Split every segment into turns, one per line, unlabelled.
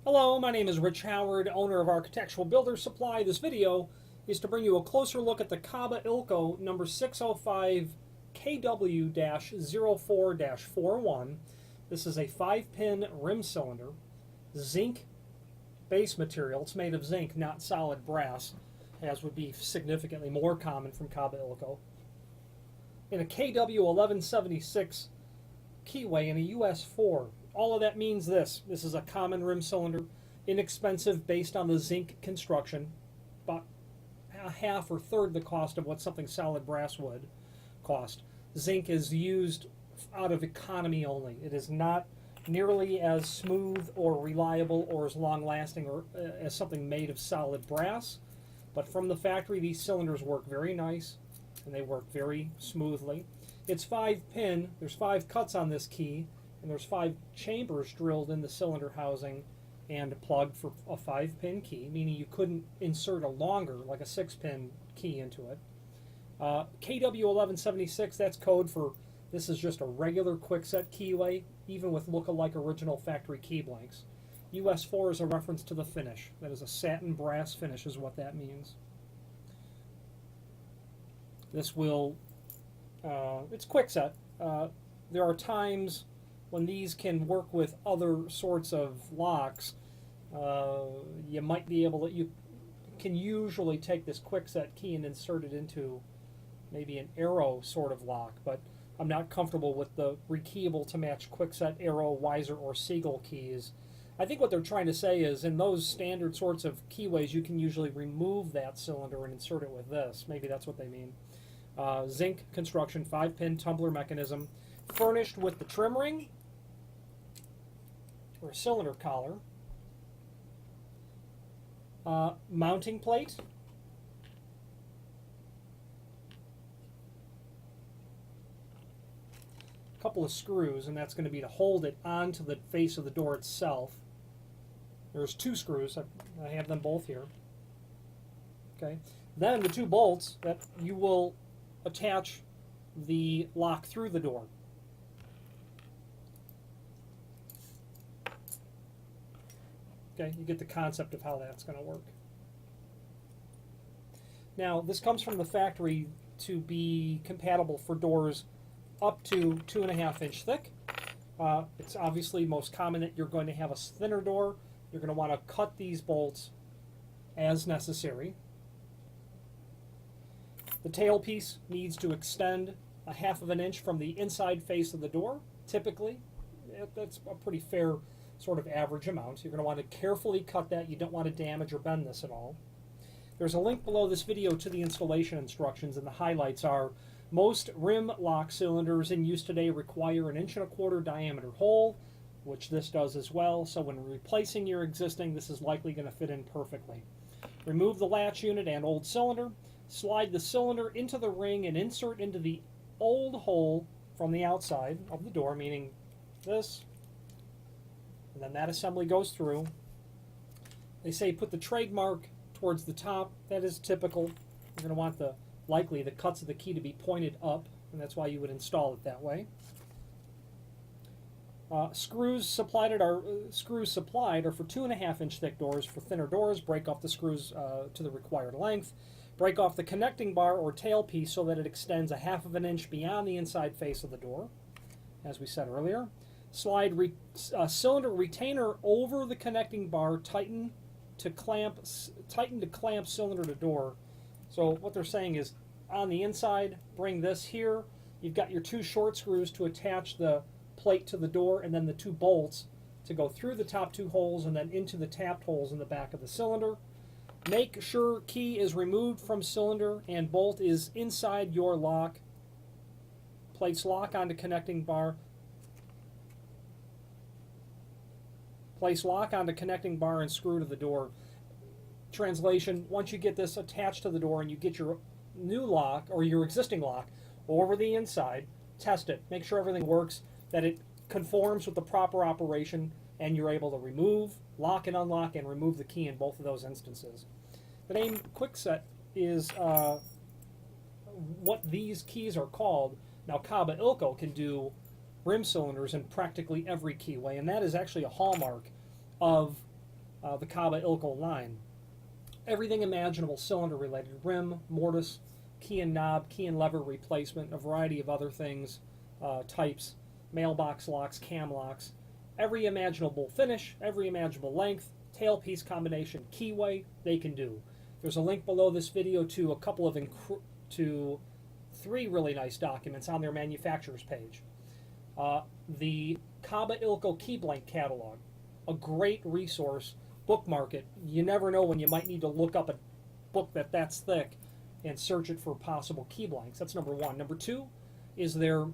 Hello, my name is Rich Howard, owner of Architectural Builder Supply. This video is to bring you a closer look at the Kaba Ilco number 605 KW-04-41. This is a 5-pin rim cylinder, zinc base material. It's made of zinc, not solid brass, as would be significantly more common from Kaba Ilco. In a KW-1176 keyway in a US 4. All of that means this. This is a common rim cylinder, inexpensive based on the zinc construction, about a half or third the cost of what something solid brass would cost. Zinc is used out of economy only. It is not nearly as smooth or reliable or as long-lasting or as something made of solid brass. But from the factory, these cylinders work very nice and they work very smoothly. It's 5-pin. There's 5 cuts on this key, and there's 5 chambers drilled in the cylinder housing and plugged for a 5-pin key, meaning you couldn't insert a longer, like a 6-pin key into it. KW1176, that's code for this is just a regular quickset keyway, even with look-alike original factory key blanks. US 4 is a reference to the finish. That is a satin brass finish is what that means. This will, it's quickset. There are times when these can work with other sorts of locks. You might be able to, you can usually take this quickset key and insert it into maybe an arrow sort of lock, but I'm not comfortable with the rekeyable to match quickset, arrow, Weiser, or Siegel keys. I think what they're trying to say is in those standard sorts of keyways you can usually remove that cylinder and insert it with this. Maybe that's what they mean. Zinc construction, 5-pin tumbler mechanism, furnished with the trim ring or a cylinder collar, mounting plate, a couple of screws, and that's going to be to hold it onto the face of the door itself. There's 2 screws. I have them both here. Okay. Then the 2 bolts that you will attach the lock through the door. Okay, you get the concept of how that's going to work. Now, this comes from the factory to be compatible for doors up to 2.5-inch thick. It's obviously most common that you're going to have a thinner door. You're going to want to cut these bolts as necessary. The tailpiece needs to extend a 1/2 inch from the inside face of the door, typically. That's a pretty fair sort of average amount. You're going to want to carefully cut that. You don't want to damage or bend this at all. There's a link below this video to the installation instructions, and the highlights are most rim lock cylinders in use today require an 1.25 inch diameter hole, which this does as well, so when replacing your existing, this is likely going to fit in perfectly. Remove the latch unit and old cylinder. Slide the cylinder into the ring and insert into the old hole from the outside of the door, meaning this, and then that assembly goes through. They say put the trademark towards the top. That is typical. You're going to want likely the cuts of the key to be pointed up, and that's why you would install it that way. Screws supplied are for 2.5-inch thick doors. For thinner doors, break off the screws to the required length. Break off the connecting bar or tailpiece so that it extends a 1/2 inch beyond the inside face of the door, as we said earlier. Slide cylinder retainer over the connecting bar. Tighten to clamp cylinder to door. So what they're saying is, on the inside, bring this here. You've got your 2 short screws to attach the plate to the door, and then the 2 bolts to go through the top 2 holes and then into the tapped holes in the back of the cylinder. Make sure key is removed from cylinder and bolt is inside your lock. Place lock onto connecting bar. Place lock onto connecting bar and screw to the door. Translation, once you get this attached to the door and you get your new lock or your existing lock over the inside, test it. Make sure everything works, that it conforms with the proper operation, and you're able to remove, lock and unlock, and remove the key in both of those instances. The name Quickset is what these keys are called. Now, Kaba Ilco can do rim cylinders in practically every keyway, and that is actually a hallmark of the Kaba Ilco line. Everything imaginable cylinder related, rim, mortise, key and knob, key and lever replacement, a variety of other things, types, mailbox locks, cam locks, every imaginable finish, every imaginable length, tailpiece combination, keyway, they can do. There's a link below this video to a couple of to 3 really nice documents on their manufacturer's page. The Kaba Ilco key blank catalog, a great resource. Bookmark it. You never know when you might need to look up a book that's thick and search it for possible key blanks. That's number 1. Number 2 is their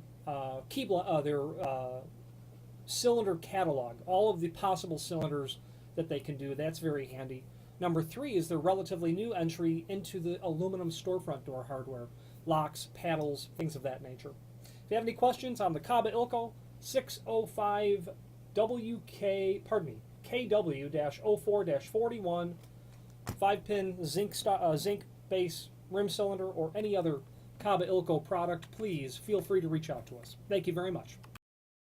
cylinder catalog, all of the possible cylinders that they can do. That's very handy. Number 3 is their relatively new entry into the aluminum storefront door hardware, locks, paddles, things of that nature. If you have any questions on the Kaba Ilco 605 KW-04-41 5-pin zinc base rim cylinder or any other Kaba Ilco product, please feel free to reach out to us. Thank you very much.